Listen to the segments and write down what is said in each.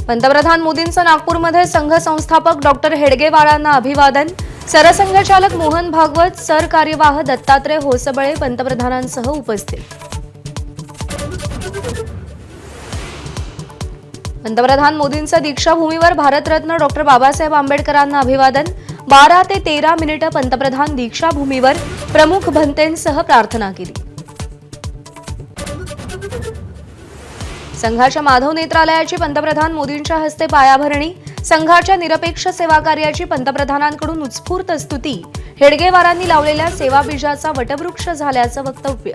पंतप्रधान मोदींचं नागपूरमध्ये संघ संस्थापक डॉक्टर हेडगेवारांना अभिवादन। सरसंघचालक मोहन भागवत, सरकार्यवाह दत्तात्रय होसबळे पंतप्रधानांसह उपस्थित। पंतप्रधान मोदींचं दीक्षाभूमीवर भारतरत्न डॉक्टर बाबासाहेब आंबेडकरांना अभिवादन। 12 ते 13 मिनिटे पंतप्रधान दीक्षाभूमीवर प्रमुख भंतेंसह प्रार्थना केली। संघाच्या माधव नेत्रालयाची पंतप्रधान मोदींच्या हस्ते पायाभरणी। संघाच्या निरपेक्ष सेवा कार्याची पंतप्रधानांकडून उत्स्फूर्त स्तुती। हेडगेवारांनी लावलेल्या सेवा बीजाचा वटवृक्ष झाल्याचं वक्तव्य।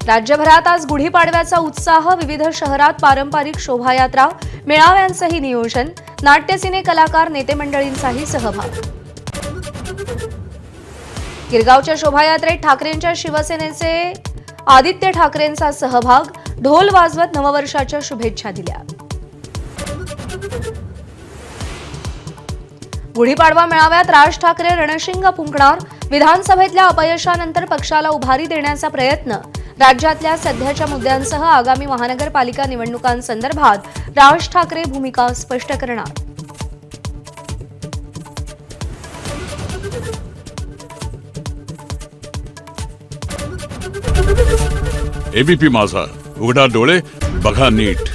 राज्यभरात आज गुढीपाडव्याचा उत्साह। विविध शहरात पारंपरिक शोभायात्रा, मेळाव्यांचंही नियोजन। नाट्यसिने कलाकार, नेते मंडळींचाही सहभाग। गिरगावच्या शोभायात्रेत ठाकरेंच्या शिवसेनेचे आदित्य ठाकरेंचा सहभाग। ढोल वाजवत नववर्षाच्या शुभेच्छा दिल्या। गुढीपाडवा मेळाव्यात राज ठाकरे रणशिंग फुंकणार। विधानसभेतल्या अपयशानंतर पक्षाला उभारी देण्याचा प्रयत्न। राज्यातल्या सध्याच्या मुद्द्यांसह आगामी महानगरपालिका निवडणुकांसंदर्भात राज ठाकरे भूमिका स्पष्ट करणार। एबीपी माझा, उघडा डोळे बघा नीट।